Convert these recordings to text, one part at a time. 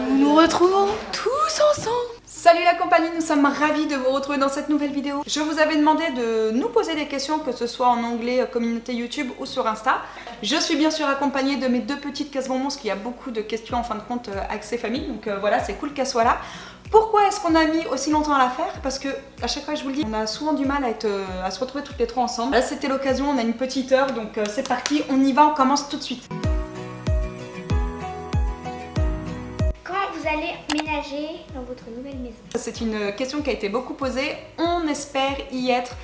Nous nous retrouvons tous ensemble. Salut la compagnie, nous sommes ravis de vous retrouver dans cette nouvelle vidéo. Je vous avais demandé de nous poser des questions, que ce soit en onglet communauté YouTube ou sur Insta. Je suis bien sûr accompagnée de mes deux petites casse-bonbons, parce qu'il y a beaucoup de questions en fin de compte axées famille, donc voilà, c'est cool qu'elles soient là. Pourquoi est-ce qu'on a mis aussi longtemps à la faire? Parce que à chaque fois je vous le dis, on a souvent du mal à se retrouver toutes les trois ensemble. Là c'était l'occasion, on a une petite heure, donc c'est parti, on y va, on commence tout de suite. Vous allez ménager dans votre nouvelle maison? C'est une question qui a été beaucoup posée. On espère y être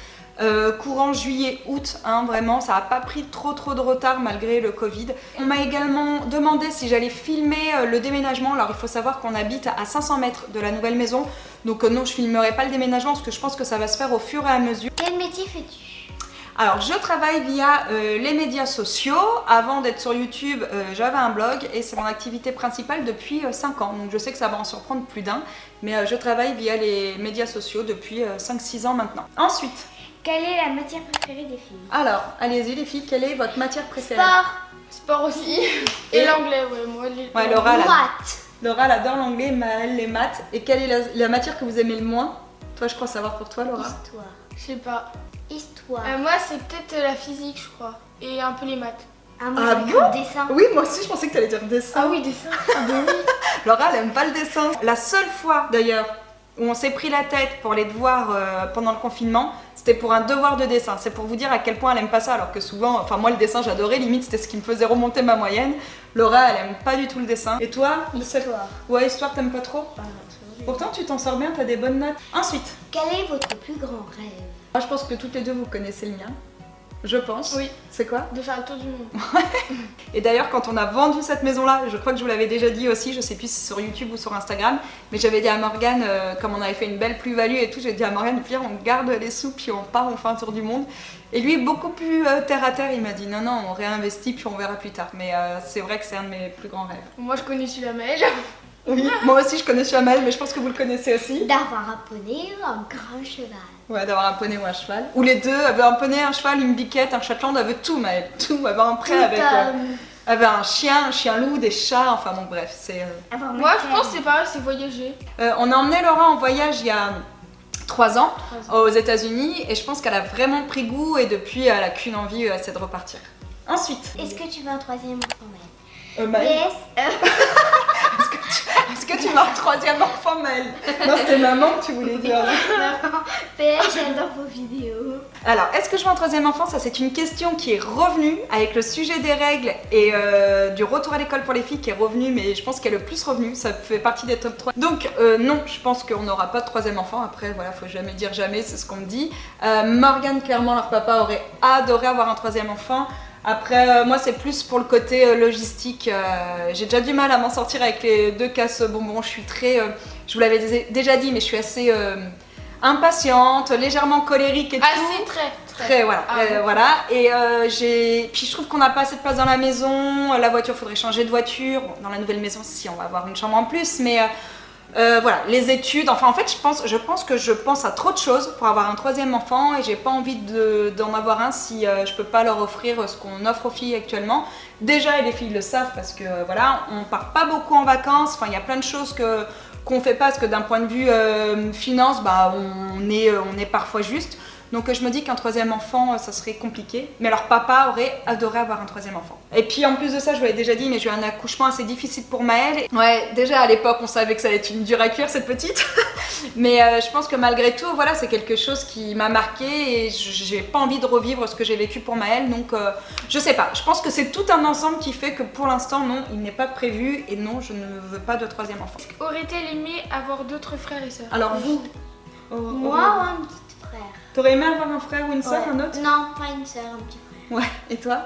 courant juillet-août, hein, vraiment, ça n'a pas pris trop de retard malgré le Covid. On m'a également demandé si j'allais filmer le déménagement. Alors il faut savoir qu'on habite à 500 mètres de la nouvelle maison, donc non, je filmerai pas le déménagement parce que je pense que ça va se faire au fur et à mesure. Quel métier fais-tu? Alors je travaille via les médias sociaux. Avant d'être sur YouTube, j'avais un blog et c'est mon activité principale depuis 5 ans. Donc je sais que ça va en surprendre plus d'un, mais je travaille via les médias sociaux depuis 5-6 ans maintenant. Ensuite, quelle est la matière préférée des filles? alors, allez-y les filles, quelle est votre matière préférée? Sport aussi. Et l'anglais, ouais, moi. Ouais, Laura, Maths. Laura elle adore l'anglais, Maëlle les maths. Et quelle est la matière que vous aimez le moins? Toi, je crois savoir pour toi, Laura. Histoire. Je sais pas. Histoire. Moi, c'est peut-être la physique, je crois. Et un peu les maths. Ah, moi, Ah j'avais bon? cru dessin. Oui, moi aussi, je pensais que tu allais dire dessin. Ah oui, dessin. Ah ben oui. Laura, elle aime pas le dessin. La seule fois, d'ailleurs, où on s'est pris la tête pour les devoirs pendant le confinement, c'était pour un devoir de dessin. C'est pour vous dire à quel point elle aime pas ça, alors que souvent, enfin moi le dessin j'adorais, limite c'était ce qui me faisait remonter ma moyenne. Laura, elle aime pas du tout le dessin. Et toi? Histoire. Ouais, histoire, t'aimes pas trop? Ah, non, c'est vrai. Pourtant tu t'en sors bien, t'as des bonnes notes. Ensuite, Quel est votre plus grand rêve? moi je pense que toutes les deux vous connaissez le mien. Je pense. Oui. C'est quoi? De faire le tour du monde. Et d'ailleurs, quand on a vendu cette maison-là, je crois que je vous l'avais déjà dit aussi, je sais plus si c'est sur YouTube ou sur Instagram, mais j'avais dit à Morgane, comme on avait fait une belle plus-value et tout, j'ai dit à Morgane, pire, on garde les sous puis on part, on fait un tour du monde. Et lui, beaucoup plus terre à terre, il m'a dit non, on réinvestit puis on verra plus tard. Mais c'est vrai que c'est un de mes plus grands rêves. Moi, je connais celui-là, Maëlle. Oui, moi aussi je connais Chamel, mais je pense que vous le connaissez aussi. D'avoir un poney ou un grand cheval? Ouais, d'avoir un poney ou un cheval. Ou les deux, elle veut un poney, un cheval, une biquette, un Shetland, elle veut tout, Maëlle. Tout, elle veut un prêt avec... Elle avait un chien loup, des chats, enfin bon bref, c'est... Moi, je pense que c'est pareil, c'est voyager. On a emmené Laura en voyage il y a 3 ans aux États-Unis et je pense qu'elle a vraiment pris goût et depuis elle a qu'une envie, c'est de repartir. Ensuite, Est-ce que tu veux un troisième enfant, Maëlle? Maëlle, est-ce que tu veux un troisième enfant, Maëlle? Non, c'était maman que tu voulais dire. PS, j'adore vos vidéos. Alors, est-ce que je veux un troisième enfant? Ça, c'est une question qui est revenue avec le sujet des règles et du retour à l'école pour les filles qui est revenu, mais je pense qu'elle est le plus revenu. Ça fait partie des top 3. Donc, non, je pense qu'on n'aura pas de troisième enfant. Après, voilà, faut jamais dire jamais, c'est ce qu'on me dit. Morgane, clairement, leur papa aurait adoré avoir un troisième enfant. Après, moi, c'est plus pour le côté logistique. J'ai déjà du mal à m'en sortir avec les deux casse-bonbons. Je suis très... je vous l'avais déjà dit, mais je suis assez... impatiente, légèrement colérique et tout. Assez, très. Voilà. Ah, Voilà. Et puis je trouve qu'on n'a pas assez de place dans la maison. La voiture, faudrait changer de voiture. Bon, dans la nouvelle maison, si, on va avoir une chambre en plus, mais voilà, les études. Enfin, en fait, je pense à trop de choses pour avoir un troisième enfant et j'ai pas envie d'en avoir un si je peux pas leur offrir ce qu'on offre aux filles actuellement. Déjà, et les filles le savent parce que voilà, on part pas beaucoup en vacances. Enfin, il y a plein de choses qu'on fait pas parce que d'un point de vue finance, bah, on est parfois juste. Donc je me dis qu'un troisième enfant, ça serait compliqué. Mais leur papa aurait adoré avoir un troisième enfant. Et puis en plus de ça, je vous l'avais déjà dit, mais j'ai eu un accouchement assez difficile pour Maëlle. Ouais, déjà à l'époque, on savait que ça allait être une dure à cuire cette petite. Mais je pense que malgré tout, voilà, c'est quelque chose qui m'a marqué et j'ai pas envie de revivre ce que j'ai vécu pour Maëlle. Donc je sais pas, je pense que c'est tout un ensemble qui fait que pour l'instant, non, il n'est pas prévu et non, je ne veux pas de troisième enfant. Aurait-elle aimé avoir d'autres frères et sœurs? Alors vous Moi ou un petit frère? T'aurais aimé avoir un frère ou une sœur, un autre? Non, pas une sœur, un petit frère. Ouais, et toi?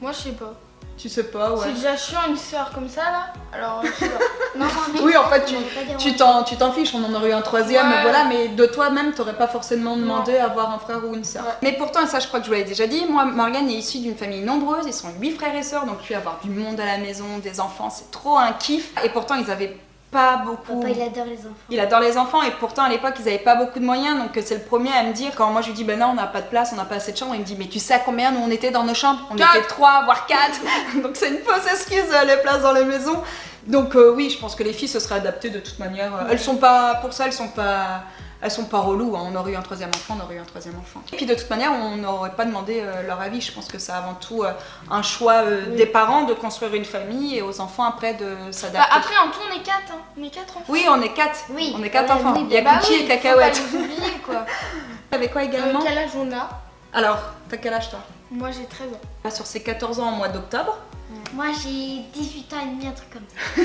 Moi, je sais pas. Tu sais pas, ouais. C'est déjà chiant une sœur comme ça, là. Alors, je sais pas. Non, mais Oui, en fait, ça m'aurait pas tu dérangé. t'en fiches, on en aurait eu un troisième, Ouais. voilà, mais de toi-même, t'aurais pas forcément demandé Non. à avoir un frère ou une sœur. Ouais. Mais pourtant, et ça, je crois que je vous l'avais déjà dit, moi, Morgane est issue d'une famille nombreuse, ils sont 8 frères et sœurs, donc lui, avoir du monde à la maison, des enfants, c'est trop un kiff. Et pourtant, ils avaient pas beaucoup. Papa, il adore les enfants. Il adore les enfants et pourtant à l'époque ils n'avaient pas beaucoup de moyens, donc c'est le premier à me dire quand moi je lui dis ben non on n'a pas de place, on n'a pas assez de chambre, il me dit mais tu sais à combien nous on était dans nos chambres? On était 3 voire 4 donc c'est une fausse excuse les places dans les maisons. Donc oui, je pense que les filles se seraient adaptées de toute manière. Elles sont pas, pour ça, elles sont pas reloues, hein. On aurait eu un troisième enfant, on aurait eu un troisième enfant. Et puis de toute manière, on n'aurait pas demandé leur avis. Je pense que c'est avant tout un choix des parents de construire une famille et aux enfants après de s'adapter. Après, en tout, on est 4, hein. On est 4 enfants. Oui, on est 4. Oui. On est 4 enfants. Oui, Il y a Cookie et Cacahuète. Faut pas les oublier, quoi. Avec quoi également Quel âge on a? Alors, t'as quel âge toi? Moi, j'ai 13 ans. Là, sur ses 14 ans au mois d'octobre. Moi j'ai 18 ans et demi, un truc comme ça.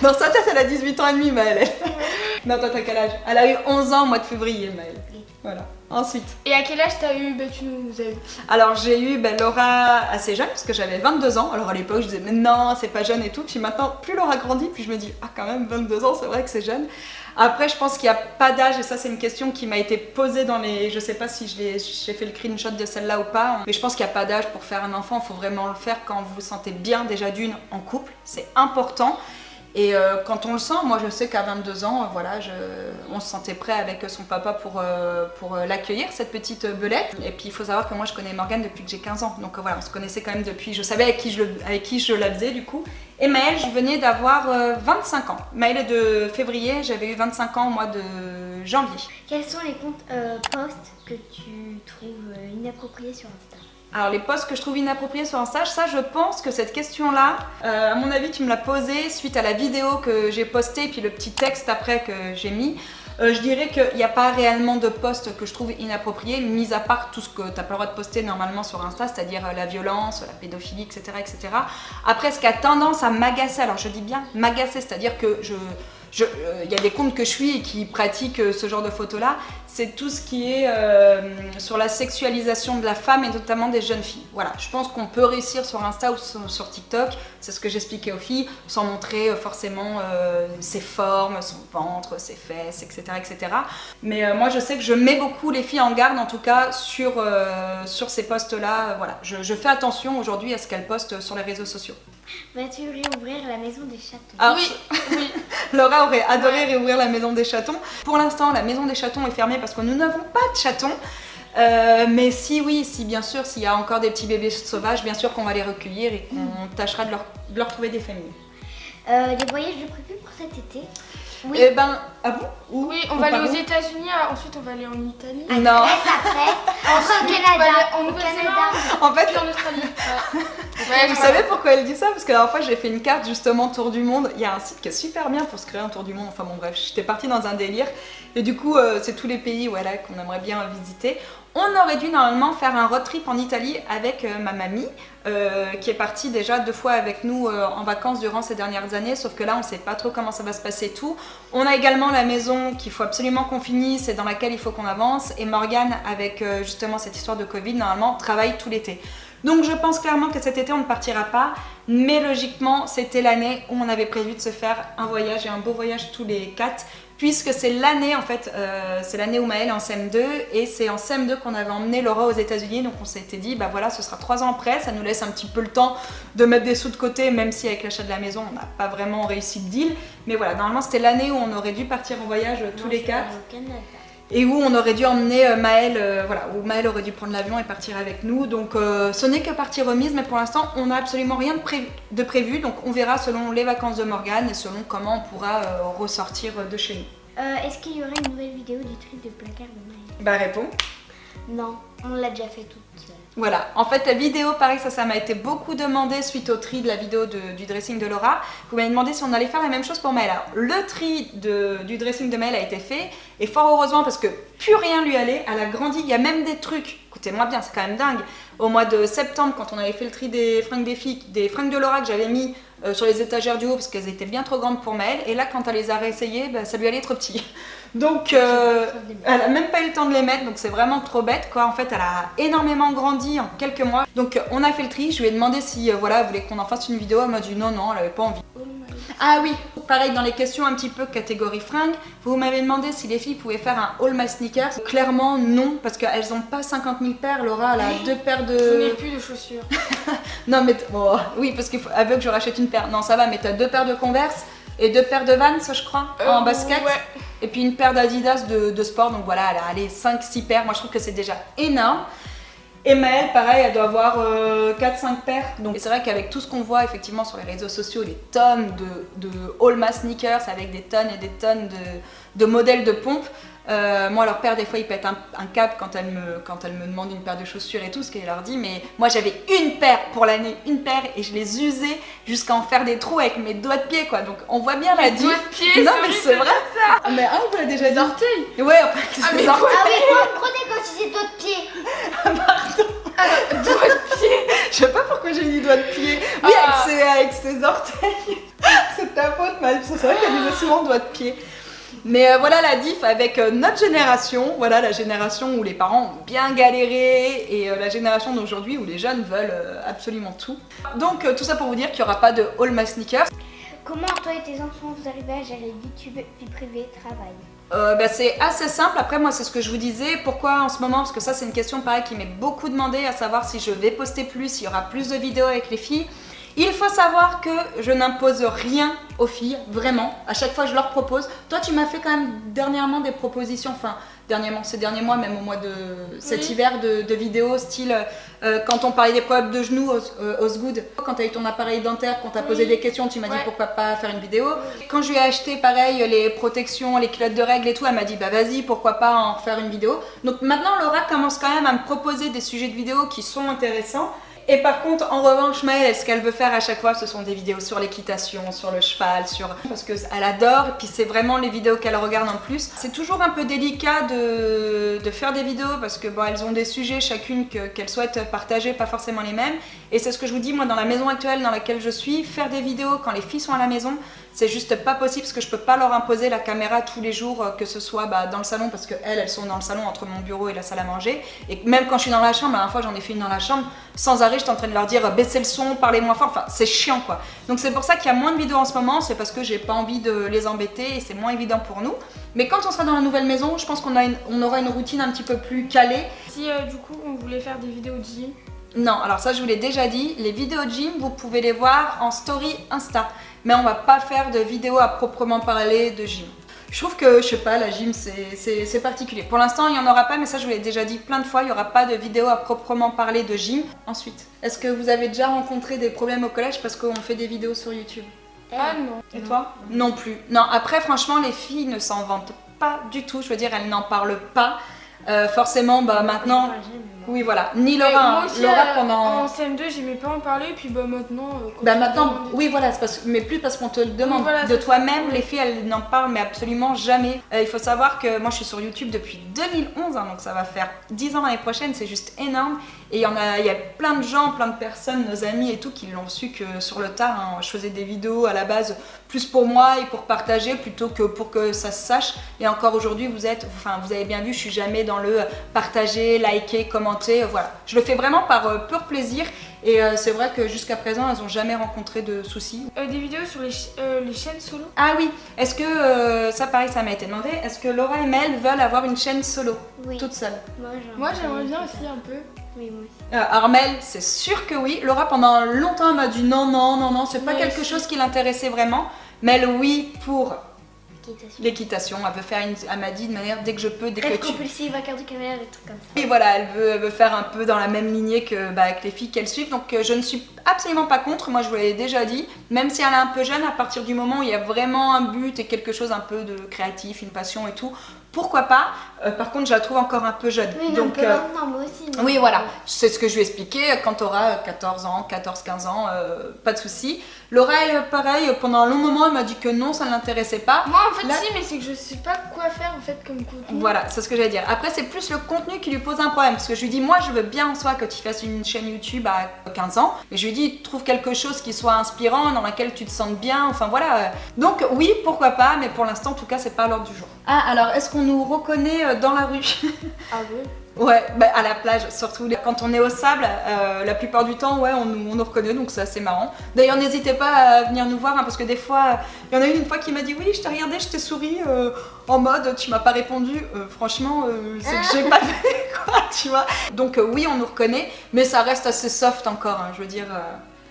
Dans sa tête, elle a 18 ans et demi, Maëlle. Non, toi, t'as quel âge? Elle a eu 11 ans au mois de février, Maëlle. Oui. Voilà. Ensuite. Et à quel âge t'as eu, tu nous as eu? Alors, j'ai eu Laura assez jeune, parce que j'avais 22 ans. Alors, à l'époque, je disais, mais non, c'est pas jeune et tout. Puis maintenant, plus Laura grandit, puis je me dis, ah, quand même, 22 ans, c'est vrai que c'est jeune. Après, je pense qu'il n'y a pas d'âge, et ça, c'est une question qui m'a été posée dans les. Je sais pas si j'ai fait le screenshot de celle-là ou pas, mais je pense qu'il n'y a pas d'âge pour faire un enfant. Il faut vraiment le faire quand vous vous sentez bien, déjà d'une, en couple. C'est important. Et quand on le sent, moi je sais qu'à 22 ans, voilà, on se sentait prêt avec son papa pour l'accueillir, cette petite belette. Et puis il faut savoir que moi je connais Morgane depuis que j'ai 15 ans. Donc voilà, on se connaissait quand même depuis, je savais avec qui je la faisais du coup. Et Maëlle, je venais d'avoir 25 ans. Maëlle est de février, j'avais eu 25 ans au mois de janvier. Quels sont les comptes posts que tu trouves inappropriés sur Insta? Alors les posts que je trouve inappropriés sur Insta, ça je pense que cette question-là, à mon avis tu me l'as posée suite à la vidéo que j'ai postée puis le petit texte après que j'ai mis. Je dirais qu'il n'y a pas réellement de posts que je trouve inappropriés, mis à part tout ce que tu n'as pas le droit de poster normalement sur Insta, c'est-à-dire la violence, la pédophilie, etc., etc. Après, ce qui a tendance à m'agacer, alors je dis bien m'agacer, c'est-à-dire que y a des comptes que je suis et qui pratiquent ce genre de photos-là, c'est tout ce qui est sur la sexualisation de la femme et notamment des jeunes filles. Voilà, je pense qu'on peut réussir sur Insta ou sur TikTok, c'est ce que j'expliquais aux filles, sans montrer forcément ses formes, son ventre, ses fesses, etc. etc. Mais moi je sais que je mets beaucoup les filles en garde en tout cas sur ces posts-là. Voilà, je fais attention aujourd'hui à ce qu'elles postent sur les réseaux sociaux. Vas-tu réouvrir la maison des chatons? Alors, Oui. Laura aurait adoré réouvrir la maison des chatons. Pour l'instant, la maison des chatons est fermée parce que nous n'avons pas de chatons. Mais si bien sûr, s'il y a encore des petits bébés sauvages, bien sûr qu'on va les recueillir et qu'on tâchera de leur trouver des familles. Des voyages de prévus pour cet été? Oui. Eh ben, ah bon? Oui, on va aller aux États-Unis, ensuite on va aller en Italie. Non. Après, au Canada. En Au Nouvelle-Zélande. Canada. En fait, Puis en Australie. Ouais, vous savez pourquoi elle dit ça? Parce que la dernière fois, j'ai fait une carte justement tour du monde. Il y a un site qui est super bien pour se créer un tour du monde. Enfin bon, bref, j'étais partie dans un délire. Et du coup, c'est tous les pays voilà, qu'on aimerait bien visiter. On aurait dû normalement faire un road trip en Italie avec ma mamie, qui est partie déjà 2 fois avec nous en vacances durant ces dernières années, sauf que là on ne sait pas trop comment ça va se passer tout. On a également la maison qu'il faut absolument qu'on finisse et dans laquelle il faut qu'on avance, et Morgane, avec justement cette histoire de Covid, normalement travaille tout l'été. Donc je pense clairement que cet été on ne partira pas, mais logiquement c'était l'année où on avait prévu de se faire un voyage et un beau voyage tous les 4. Puisque c'est l'année en fait, c'est l'année où Maëlle est en CM2 et c'est en CM2 qu'on avait emmené Laura aux États-Unis, donc on s'était dit bah voilà, ce sera 3 ans après, ça nous laisse un petit peu le temps de mettre des sous de côté, même si avec l'achat de la maison on n'a pas vraiment réussi le deal, mais voilà, normalement c'était l'année où on aurait dû partir en voyage tous les 4 Au Canada. et où on aurait dû emmener Maëlle, voilà, où Maëlle aurait dû prendre l'avion et partir avec nous, donc ce n'est que partie remise, mais pour l'instant on n'a absolument rien de prévu, donc on verra selon les vacances de Morgane et selon comment on pourra ressortir de chez nous. Est-ce qu'il y aurait une nouvelle vidéo du tri de placard de Maëlle? Bah réponds. Non, on l'a déjà fait toute seule. Voilà, en fait la vidéo, pareil, ça m'a été beaucoup demandé suite au tri de la vidéo du dressing de Laura. Vous m'avez demandé si on allait faire la même chose pour Maëlle. Alors, le tri du dressing de Maëlle a été fait, et fort heureusement parce que plus rien lui allait, elle a grandi, il y a même des trucs, écoutez-moi bien, c'est quand même dingue. Au mois de septembre, quand on avait fait le tri des fringues des filles, des fringues de Laura que j'avais mis sur les étagères du haut parce qu'elles étaient bien trop grandes pour Maëlle, et là quand elle les a réessayées, bah, ça lui allait trop petit. Donc elle a même pas eu le temps de les mettre, donc c'est vraiment trop bête quoi. En fait elle a énormément grandi en quelques mois. Donc on a fait le tri, je lui ai demandé si voilà, elle voulait qu'on en fasse une vidéo, elle m'a dit non, elle avait pas envie. Ah oui, pareil dans les questions un petit peu catégorie fringues, vous m'avez demandé si les filles pouvaient faire un haul my sneakers. Clairement non, parce qu'elles ont pas 50 000 paires, Laura elle a 2 paires de... Je n'ai plus de chaussures. Non mais bon, oui parce qu'elle veut que je rachète une paire, non ça va, mais t'as 2 paires de Converse et 2 paires de Vans je crois, en basket. Ouais. Et puis une paire d'Adidas de sport, donc voilà, elle a allez, 5-6 paires, moi je trouve que c'est déjà énorme. Et Maëlle, pareil, elle doit avoir 4-5 paires. Donc c'est vrai qu'avec tout ce qu'on voit effectivement sur les réseaux sociaux, les tonnes de All-Mass sneakers avec des tonnes et des tonnes de modèles de pompes, moi leur père des fois il pète un câble quand elle me demande une paire de chaussures et tout, ce qu'elle leur dit, mais moi j'avais une paire pour l'année, une paire, et je les usais jusqu'à en faire des trous avec mes doigts de pied quoi, donc on voit bien la diff. Doigts de pied, non mais c'est vrai ça. Ah, mais vous l'a déjà dit. Les orteils. Ouais, enfin, Ah, les mais orteils. Ah oui, prenez quand tu dis doigts de pied. Doigts de pied. Je sais pas pourquoi j'ai dit doigts de pied. Oui, Ah. avec ses orteils. C'est ta faute, Maëlle. C'est vrai qu'elle disait souvent doigts de pied. Mais voilà la diff avec notre génération, voilà la génération où les parents ont bien galéré et la génération d'aujourd'hui où les jeunes veulent absolument tout. Donc tout ça pour vous dire qu'il n'y aura pas de All-Mass sneakers. Comment toi et tes enfants vous arrivez à gérer YouTube, vie privée, travail? C'est assez simple, après moi c'est ce que je vous disais, pourquoi en ce moment, parce que ça c'est une question pareil qui m'est beaucoup demandée, à savoir si je vais poster plus, s'il y aura plus de vidéos avec les filles. Il faut savoir que je n'impose rien aux filles, vraiment, à chaque fois je leur propose. Toi tu m'as fait quand même dernièrement des propositions, enfin dernièrement, ces derniers mois, même au mois de cet hiver, de vidéos style quand on parlait des problèmes de genoux, Osgood, quand tu as eu ton appareil dentaire, quand tu as posé des questions, tu m'as dit pourquoi pas faire une vidéo. Quand je lui ai acheté pareil les protections, les culottes de règles et tout, elle m'a dit bah vas-y, pourquoi pas en faire une vidéo. Donc maintenant Laura commence quand même à me proposer des sujets de vidéos qui sont intéressants. Et par contre, en revanche, Maëlle, ce qu'elle veut faire à chaque fois, ce sont des vidéos sur l'équitation, sur le cheval, parce qu'elle adore, et puis c'est vraiment les vidéos qu'elle regarde en plus. C'est toujours un peu délicat de faire des vidéos, parce que bon, elles ont des sujets chacune qu'elles souhaitent partager, pas forcément les mêmes. Et c'est ce que je vous dis, moi, dans la maison actuelle dans laquelle je suis, faire des vidéos quand les filles sont à la maison, c'est juste pas possible, parce que je peux pas leur imposer la caméra tous les jours, que ce soit dans le salon, parce qu'elles sont dans le salon entre mon bureau et la salle à manger. Et même quand je suis dans la chambre, la dernière fois j'en ai fait une dans la chambre, sans arrêt, j'étais en train de leur dire baissez le son, parlez moins fort, enfin c'est chiant quoi. Donc c'est pour ça qu'il y a moins de vidéos en ce moment, c'est parce que j'ai pas envie de les embêter et c'est moins évident pour nous. Mais quand on sera dans la nouvelle maison, je pense qu'on aura une routine un petit peu plus calée. Si du coup on voulait faire des vidéos de gym. Non, alors ça je vous l'ai déjà dit, les vidéos de gym, vous pouvez les voir en story Insta. Mais on va pas faire de vidéos à proprement parler de gym. Je trouve que, je sais pas, la gym c'est particulier. Pour l'instant, il n'y en aura pas, mais ça je vous l'ai déjà dit plein de fois, il n'y aura pas de vidéo à proprement parler de gym. Ensuite, est-ce que vous avez déjà rencontré des problèmes au collège parce qu'on fait des vidéos sur YouTube? Ah non. Et toi? Non plus. Non, après franchement, les filles ne s'en vantent pas du tout, je veux dire, elles n'en parlent pas. Forcément, maintenant... Oui, voilà. Ni Laura. Moi aussi, Laura pendant... en CM2, j'aimais pas en parler, puis maintenant... maintenant, oui, voilà, mais plus parce qu'on te le demande. Oui, voilà, de toi-même, les filles, elles n'en parlent mais absolument jamais. Il faut savoir que moi, je suis sur YouTube depuis 2011, hein, donc ça va faire 10 ans l'année prochaine, c'est juste énorme. Et il y a plein de gens, plein de personnes, nos amis et tout, qui l'ont su que sur le tard, hein, je faisais des vidéos à la base plus pour moi et pour partager plutôt que pour que ça se sache. Et encore aujourd'hui, vous avez bien vu, je suis jamais dans le partager, liker, commenter, voilà. Je le fais vraiment par pur plaisir. Et c'est vrai que jusqu'à présent, elles n'ont jamais rencontré de soucis. Des vidéos sur les chaînes solo. Ah oui, est-ce que, ça pareil, ça m'a été demandé, est-ce que Laura et Maëlle veulent avoir une chaîne solo, toute seule? Moi j'aimerais bien aussi un peu. Oui, moi aussi. Alors Maëlle, c'est sûr que oui. Laura, pendant longtemps, elle m'a dit non, c'est pas Moi quelque aussi. chose qui l'intéressait vraiment. Maëlle, oui, pour L'équitation. l'équitation. Elle veut faire elle m'a dit de manière dès que je peux, dès que Rêve tu... compulsif, vainqueur du caméra, des trucs comme ça. Et voilà, elle veut faire un peu dans la même lignée que avec les filles qu'elle suivent. Donc je ne suis absolument pas contre. Moi, je vous l'ai déjà dit. Même si elle est un peu jeune, à partir du moment où il y a vraiment un but et quelque chose un peu de créatif, une passion et tout, pourquoi pas. Par contre, je la trouve encore un peu jeune. Oui, donc non, moi aussi. oui, voilà. C'est ce que je lui ai expliqué. Quand tu auras 14 ans, 14-15 ans, pas de souci. Laura, elle, pareil, pendant un long moment, elle m'a dit que non, ça ne l'intéressait pas. Moi en fait Là- si, mais c'est que je sais pas quoi faire en fait comme contenu. Voilà, c'est ce que j'allais dire. Après, c'est plus le contenu qui lui pose un problème. Parce que je lui dis, moi, je veux bien en soi que tu fasses une chaîne YouTube à 15 ans. Mais je lui dis, trouve quelque chose qui soit inspirant, dans laquelle tu te sentes bien. Enfin, voilà. Donc, oui, pourquoi pas. Mais pour l'instant, en tout cas, c'est pas à l'ordre du jour. Ah, alors, est-ce qu'on nous reconnaît dans la rue? Ah oui. Ouais, à la plage, surtout quand on est au sable, la plupart du temps, ouais, on nous reconnaît, donc c'est assez marrant. D'ailleurs, n'hésitez pas à venir nous voir, hein, parce que des fois, il y en a une fois qui m'a dit oui, je t'ai regardé, je t'ai souri, en mode tu m'as pas répondu. Franchement, c'est que j'ai pas fait quoi, tu vois. Donc oui, on nous reconnaît, mais ça reste assez soft encore, hein, je veux dire.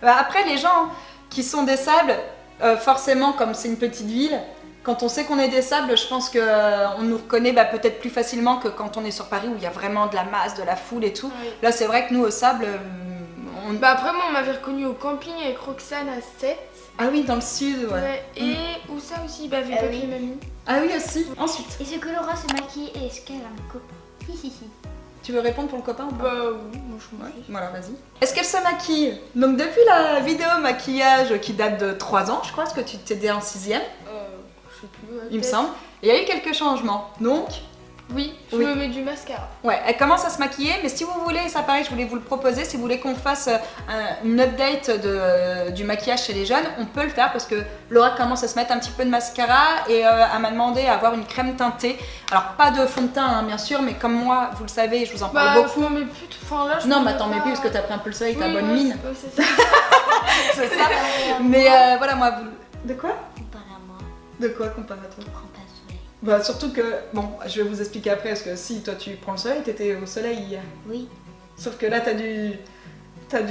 Après, les gens qui sont des sables, forcément, comme c'est une petite ville. Quand on sait qu'on est des sables, je pense qu'on nous reconnaît peut-être plus facilement que quand on est sur Paris où il y a vraiment de la masse, de la foule et tout. Oui. Là, c'est vrai que nous, au sable, Après, moi, on m'avait reconnu au camping avec Roxane à 7. Ah oui, dans le sud, ouais. Ouais. Et où ça aussi, avec Ah Papa oui. et Mamie. Ah oui, aussi. Ensuite, Est-ce que Laura se maquille et est-ce qu'elle a un copain? Hihihi. tu veux répondre pour le copain ou pas? Bah oui, moi je m'en Ouais, fiche. voilà, vas-y. Est-ce qu'elle se maquille? Donc depuis la vidéo maquillage qui date de 3 ans, je crois, parce que tu t'étais en 6ème, Je sais plus. Ouais, il me peut-être. semble. Il y a eu quelques changements. Donc, Oui, je Oui. me mets du mascara. ouais, elle commence à se maquiller, mais si vous voulez, ça pareil, je voulais vous le proposer, si vous voulez qu'on fasse une update du maquillage chez les jeunes, on peut le faire parce que Laura commence à se mettre un petit peu de mascara et elle m'a demandé à avoir une crème teintée. Alors pas de fond de teint hein, bien sûr, mais comme moi, vous le savez, je vous en parle Bah, beaucoup. je m'en mets plus. Enfin là, je Non, m'en mais mets attends, mais pas. plus parce que t'as pris un peu le soleil, t'as Oui, bonne ouais, mine. c'est ça. C'est ça. Mais voilà, moi, de quoi? Comparé à moi, De quoi comparé à toi? je prends pas le soleil. Bah surtout que, bon, je vais vous expliquer après, parce que si toi tu prends le soleil, t'étais au soleil hier. Oui. Sauf que là t'as du, comment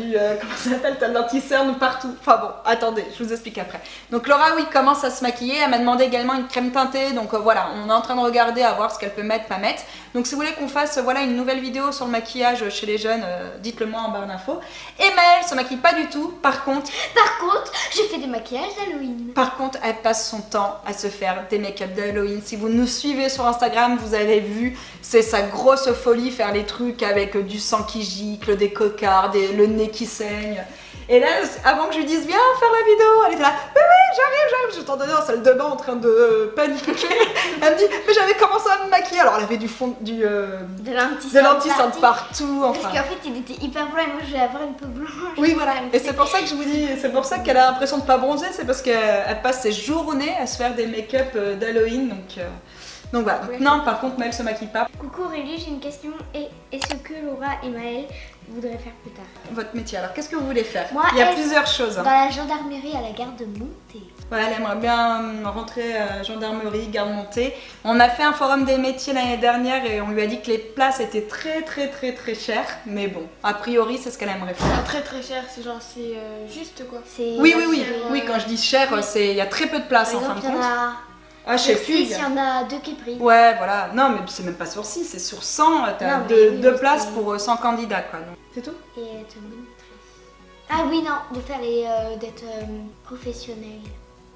ça s'appelle, t'as de l'anti-cerne partout. Enfin bon, attendez, je vous explique après. Donc Laura, oui, commence à se maquiller, elle m'a demandé également une crème teintée, donc voilà, on est en train de regarder à voir ce qu'elle peut mettre, pas mettre. Donc si vous voulez qu'on fasse voilà, une nouvelle vidéo sur le maquillage chez les jeunes, dites-le moi en barre d'infos. Et Maëlle se maquille pas du tout, par contre, Je fais des maquillages d'Halloween. elle passe son temps à se faire des make-up d'Halloween. Si vous nous suivez sur Instagram, vous avez vu, c'est sa grosse folie faire les trucs avec du sang qui gicle, des cocards, le nez qui saigne. Et là, avant que je lui dise viens faire la vidéo, elle était là, oui, j'arrive. Je t'entendais dans la salle de bain en train de paniquer. Elle me dit, mais j'avais commencé à me maquiller. Alors elle avait De de l'anti-cerne partout. Parce Enfin. qu'en fait, il était hyper blanc et moi, je voulais avoir une peau blanche. Oui, voilà. Et c'est pour ça que je vous dis, c'est pour ça qu'elle a l'impression de pas bronzer, c'est parce qu'elle passe ses journées à se faire des make-up d'Halloween. Donc voilà. Ouais. Non, par contre, Maëlle se maquille pas. Coucou Aurélie, j'ai une question. Est-ce que Laura et Maëlle voudraient faire plus tard? Votre métier. Alors, qu'est-ce que vous voulez faire? Moi, Il y a est-ce- plusieurs choses. Dans la gendarmerie à la gare de Montée. Ouais, elle aimerait bien rentrer gendarmerie, garde montée. On a fait un forum des métiers l'année dernière et on lui a dit que les places étaient très chères. Mais bon, a priori, c'est ce qu'elle aimerait faire. Pas très très cher, c'est genre, c'est juste quoi. C'est Oui, cher, oui, quand je dis cher, il y a très peu de places Par en fin exemple, de il y en compte. a Ah, je sais sur plus. 6, il y en a 2 qui prient. Ouais, voilà. Non, mais c'est même pas sur 6, c'est sur 100. T'as Non, mais deux, oui, deux mais places c'est- pour 100 candidats, quoi. Donc, c'est tout? Et être monitrice. Ah oui, non, de faire d'être professionnelle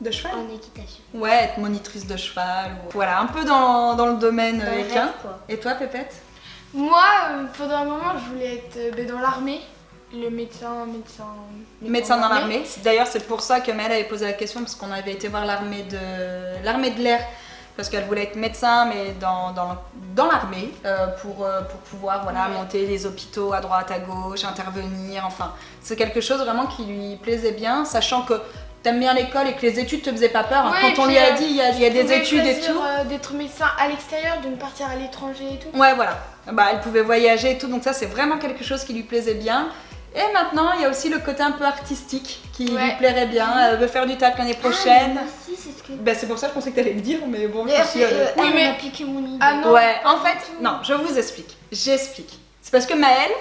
De cheval? en équitation. Ouais, être monitrice de cheval. Voilà, un peu dans le domaine Dans le équin. rêve, quoi. Et toi, Pépette? Moi, pendant un moment, je voulais être dans l'armée. Le médecin Médecin dans l'armée. D'ailleurs, c'est pour ça que Maëlle avait posé la question, parce qu'on avait été voir l'armée de l'air, parce qu'elle voulait être médecin, mais dans l'armée, pour pouvoir voilà, Ouais. monter les hôpitaux à droite, à gauche, intervenir. Enfin, c'est quelque chose vraiment qui lui plaisait bien, sachant que t'aimes bien l'école et que les études te faisaient pas peur. Ouais, Quand on et lui a puis, dit il y a des études et tout. D'être médecin à l'extérieur, de ne partir à l'étranger et tout. Ouais, voilà. Bah, elle pouvait voyager et tout, donc ça, c'est vraiment quelque chose qui lui plaisait bien. Et maintenant, il y a aussi le côté un peu artistique qui lui Ouais. plairait bien. Elle veut faire du théâtre l'année Ah, prochaine. mais moi aussi, c'est ce que. Bah, c'est pour ça que je pensais que t'allais le dire, mais bon, je D'ailleurs, suis c'est Oui, elle mais- m'a piqué mon idée. Ah non. Ouais, en pas fait, du tout. non, je vous explique. J'explique. C'est parce que Maëlle,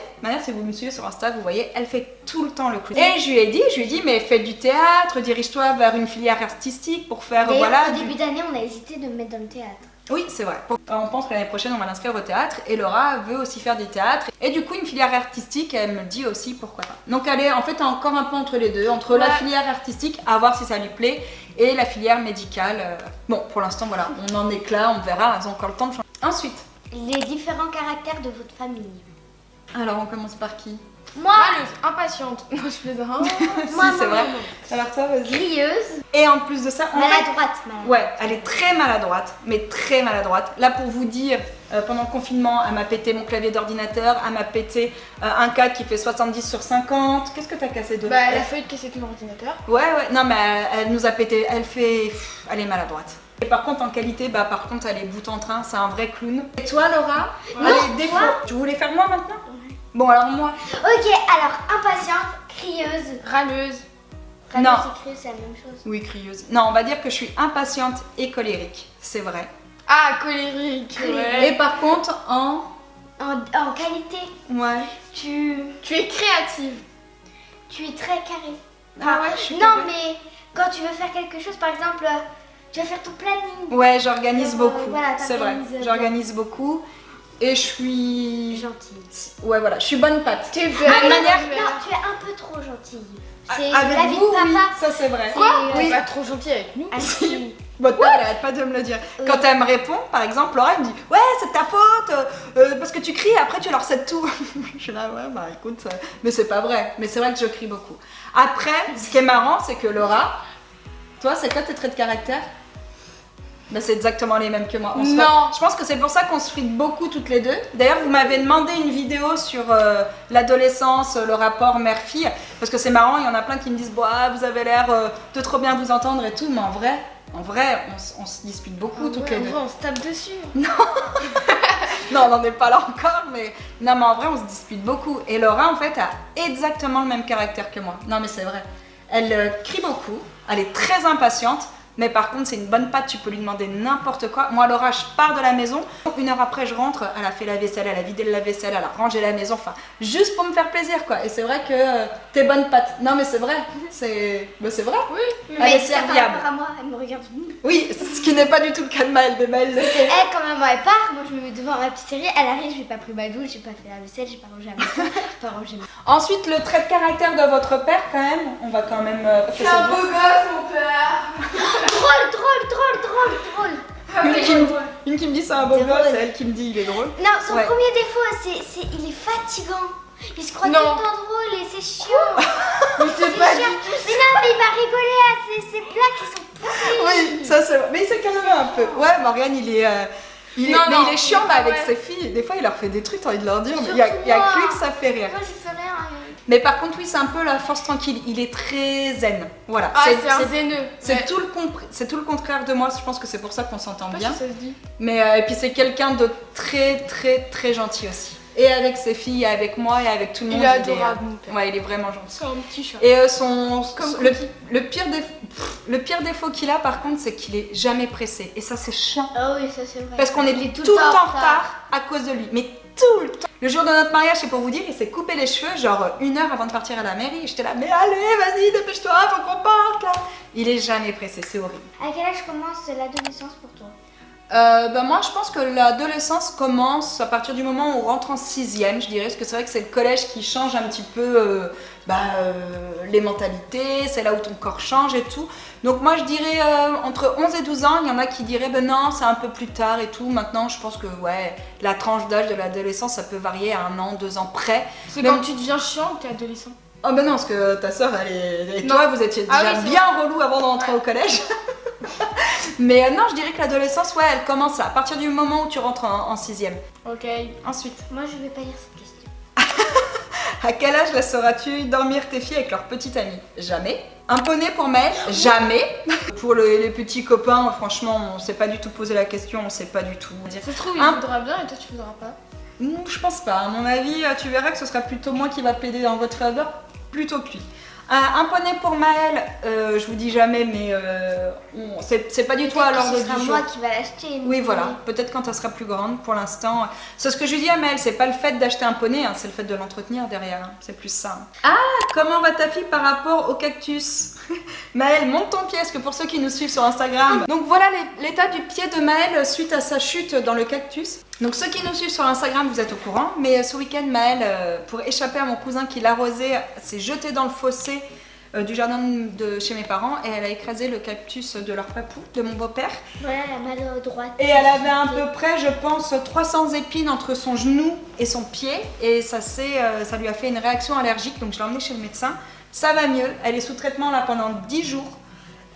si vous me suivez sur Insta, vous voyez, elle fait tout le temps le coup. Et je lui ai dit, mais fais du théâtre, dirige-toi vers une filière artistique pour faire, D'ailleurs, voilà. au début d'année, on a hésité de me mettre dans le théâtre. Oui, c'est vrai. On pense que l'année prochaine, on va l'inscrire au théâtre et Laura veut aussi faire du théâtre. Et du coup, une filière artistique, elle me dit aussi pourquoi pas. Donc elle est en fait encore un peu entre les deux, entre la Ouais. filière artistique, à voir si ça lui plaît, et la filière médicale. Bon, pour l'instant, voilà, on en est là, on verra, elles ont encore le temps de changer. Ensuite, Les différents caractères de votre famille. alors on commence par qui? Moi, Râleuse, impatiente. Moi, je plaisante. moi, Si, c'est vrai. moi, Alors toi, vas-y. crieuse, Et en plus de ça, en fait, maladroite. ouais, elle est très maladroite, mais très maladroite. Là, pour vous dire, pendant le confinement, elle m'a pété mon clavier d'ordinateur, elle m'a pété un cadre qui fait 70 sur 50. Qu'est-ce que t'as cassé de Bah, elle a failli casser tout l'ordinateur. Ouais, non, mais elle nous a pété, elle est maladroite. Et par contre, en qualité, par contre, elle est bout en train, c'est un vrai clown. Et toi, Laura? Ouais. Allez, défaut. Tu voulais faire moi maintenant? Bon, alors moi. Ok, alors impatiente, crieuse. Râleuse. Râleuse Non. et crieuse, c'est la même chose. Oui, crieuse. Non, on va dire que je suis impatiente et colérique, c'est vrai. Ah, colérique. Et Ouais. par contre, En qualité, Ouais. tu Tu es créative. es très carré. Ah ouais, je suis Non, mais quand tu veux faire quelque chose, par exemple, Tu vas faire ton planning. Ouais, j'organise beaucoup. Voilà, c'est vrai, t'organises, j'organise beaucoup. Et je suis... Gentille. Ouais, voilà, je suis bonne patte. T'es De manière... Non, tu es un peu trop gentille. C'est Avec la vie vous, de papa. oui, ça c'est vrai. Quoi T'es pas trop gentil avec nous. Ah, si. Votre père, elle arrête pas de me le dire. Oui. Quand elle me répond, par exemple, Laura, elle me dit ouais, c'est ta faute, parce que tu cries, après tu leur cèdes tout. Je suis là, ouais, bah écoute, mais c'est pas vrai. Mais c'est vrai que je crie beaucoup. Après, ce qui est marrant, c'est que Laura, toi, c'est quoi tes traits de caractère? Bah, c'est exactement les mêmes que moi. Non. Je pense que c'est pour ça qu'on se frite beaucoup toutes les deux. D'ailleurs, vous m'avez demandé une vidéo sur l'adolescence, le rapport mère-fille, parce que c'est marrant, il y en a plein qui me disent bah, vous avez l'air de trop bien vous entendre et tout, mais en vrai, on se dispute beaucoup toutes les deux. On se tape dessus. Non, on n'en est pas là encore, mais non, mais en vrai, on se dispute beaucoup. Et Laura, en fait, a exactement le même caractère que moi. Non, mais c'est vrai. Elle crie beaucoup, elle est très impatiente, mais par contre, c'est une bonne patte, tu peux lui demander n'importe quoi. Moi, Laura, je pars de la maison, 1 heure après, je rentre, elle a fait la vaisselle, elle a vidé le lave-vaisselle, elle a rangé la maison, enfin, juste pour me faire plaisir, quoi. Et c'est vrai que t'es bonne patte. Non, mais c'est vrai, c'est vrai. Oui. Elle Mais est c'est par serviable. rapport à moi, elle me regarde. Oui, ce qui n'est pas du tout le cas de Maëlle. De Maëlle, Elle, quand maman elle part, moi je me mets devant ma petite série, elle arrive, j'ai pas pris ma douche, j'ai pas fait la vaisselle, j'ai pas rangé la maison, j'ai pas rangé ma... Ensuite, le trait de caractère de votre père, quand même, on va quand même... C'est un beau gosse, mon père. Drôle. Une qui me dit c'est un beau C'est gosse, drôle. c'est elle qui me dit il est drôle. Non, son Ouais. premier défaut, c'est il est fatigant. Il se croit tout Non. le temps drôle et c'est chiant. Mais c'est pas chiant. Mais non, mais il va rigoler à ces blagues qui sont pourries. Oui, ça c'est vrai. Mais il s'est calmé un peu. Ouais, Morgane, il est Non, non, il est chiant il est mais pas avec vrai. ses filles. Des fois, il leur fait des trucs, t'as envie de leur dire, mais il Surtout y a moi. que lui que ça fait rire. Moi je fais rien. Mais par contre, oui, c'est un peu la force tranquille. Il est très zen. Voilà. Ah, c'est un zéneux. c'est Ouais. c'est tout le contraire de moi. Je pense que c'est pour ça qu'on s'entend Je sais bien. pas si ça se dit. Mais et puis c'est quelqu'un de très gentil aussi. Et avec ses filles, et avec moi, et avec tout le monde. Il est adorable, mon père. Ouais, il est vraiment gentil. C'est un petit chat. Et Comme le pire défaut qu'il a par contre, c'est qu'il est jamais pressé. Et ça c'est chiant. Ah oui, ça c'est vrai. Parce qu'on est Il tout le temps en retard à cause de lui. Mais tout le temps. Le jour de notre mariage, c'est pour vous dire, il s'est coupé les cheveux genre 1 heure avant de partir à la mairie. J'étais là, mais allez, vas-y, dépêche-toi, faut qu'on parte là. Il est jamais pressé, c'est horrible. À quel âge commence l'adolescence pour toi? Moi je pense que l'adolescence commence à partir du moment où on rentre en 6e, je dirais, parce que c'est vrai que c'est le collège qui change un petit peu les mentalités, c'est là où ton corps change et tout. Donc moi je dirais entre 11 et 12 ans, il y en a qui diraient ben non, c'est un peu plus tard et tout. Maintenant je pense que ouais, la tranche d'âge de l'adolescence ça peut varier à 1 an, 2 ans près. C'est Même- quand tu deviens chiant que t'es adolescent. Oh ben non, parce que ta soeur elle est... Et Non. toi vous étiez déjà Ah oui, c'est bien relou avant d'entrer Ouais. au collège. Mais non, je dirais que l'adolescence, ouais, elle commence à partir du moment où tu rentres en 6e. Ok. Ensuite, Moi je vais pas lire cette question. à quel âge laisseras-tu dormir tes filles avec leurs petits amis? Jamais. Un poney pour Maëlle? Jamais. Pour les petits copains, franchement, on s'est pas du tout posé la question, on sait pas du tout dire. Ça se trouve, il Un- voudra bien et toi tu voudras pas. Je pense pas. À mon avis, tu verras que ce sera plutôt moi qui va plaider dans votre faveur plutôt que lui. Un poney pour Maëlle, je vous dis jamais, mais c'est pas du tout à Peut-être que l'ordre ce sera du jour. moi qui va l'acheter. Oui, voilà. Peut-être quand elle sera plus grande. Pour l'instant, c'est ce que je lui dis à Maëlle. C'est pas le fait d'acheter un poney, hein, c'est le fait de l'entretenir derrière. Hein. C'est plus ça. hein. Ah, comment va ta fille par rapport au cactus? Maëlle, monte ton pied, parce que pour ceux qui nous suivent sur Instagram. Donc voilà l'état du pied de Maëlle suite à sa chute dans le cactus. Donc ceux qui nous suivent sur Instagram, vous êtes au courant. Mais ce week-end, Maëlle, pour échapper à mon cousin qui l'arrosait, s'est jetée dans le fossé du jardin de chez mes parents et elle a écrasé le cactus de leur papou, de mon beau-père. Voilà la maladroite. Et elle avait à peu près, je pense, 300 épines entre son genou et son pied. Et ça lui a fait une réaction allergique, donc je l'ai emmenée chez le médecin. Ça va mieux, elle est sous traitement là pendant 10 jours.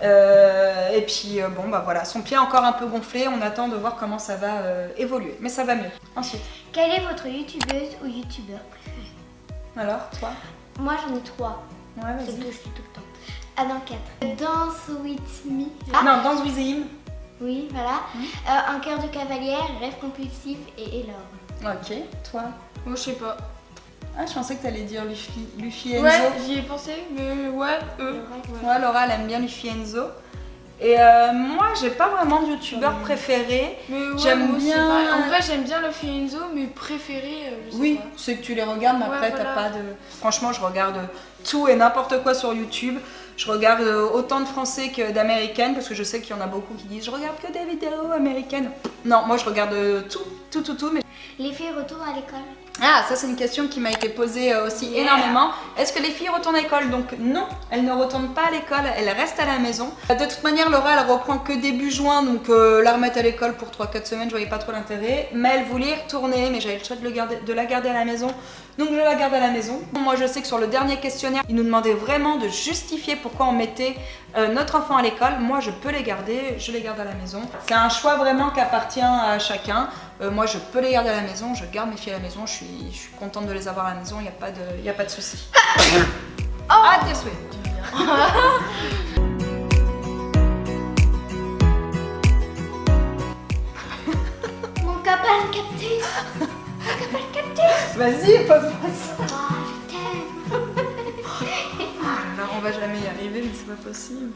Et puis bon bah voilà, son pied est encore un peu gonflé, on attend de voir comment ça va évoluer. Mais ça va mieux. Ensuite, Quelle est votre youtubeuse ou youtubeur préféré? alors toi? Moi j'en ai 3. Ouais, C'est vas-y. que je suis tout le temps. Ah non, 4. Dance with me. Ah non, Dance with him. Oui, voilà. Un cœur de cavalière, rêve compulsif et Elor. Ok, toi? Moi je sais pas. Ah, je pensais que t'allais dire Luffy Enzo. Ouais, j'y ai pensé, mais ouais, eux. Ouais, Laura, elle aime bien Luffy Enzo. Et moi, j'ai pas vraiment de youtubeur préféré. Mais ouais, J'aime moi, c'est bien- pareil. En vrai, j'aime bien Luffy Enzo, mais préféré, je sais Oui, pas. c'est que tu les regardes, mais Ouais, après, voilà. t'as pas de... Franchement, je regarde tout et n'importe quoi sur YouTube. Je regarde autant de français que d'américaines parce que je sais qu'il y en a beaucoup qui disent je regarde que des vidéos américaines. Non, moi je regarde tout. Mais... Les filles retournent à l'école. Ah, ça c'est une question qui m'a été posée aussi énormément. Est-ce que les filles retournent à l'école? Donc non, elles ne retournent pas à l'école, elles restent à la maison. De toute manière, Laura elle reprend que début juin, donc la remettre à l'école pour 3-4 semaines, je voyais pas trop l'intérêt. Mais elle voulait y retourner, mais j'avais le choix de la garder à la maison. Donc je la garde à la maison. Moi je sais que sur le dernier questionnaire, ils nous demandaient vraiment de justifier pourquoi on mettait notre enfant à l'école. Moi je peux les garder, je les garde à la maison. C'est un choix vraiment qui appartient à chacun. Moi je peux les garder à la maison, je garde mes filles à la maison, je suis contente de les avoir à la maison, il n'y a pas de souci. À tes souhaits. Mon copain le cactus. Mon copain le cactus. Vas-y, pose-moi ça. Oh, je t'aime. Alors on va jamais y arriver, mais c'est pas possible.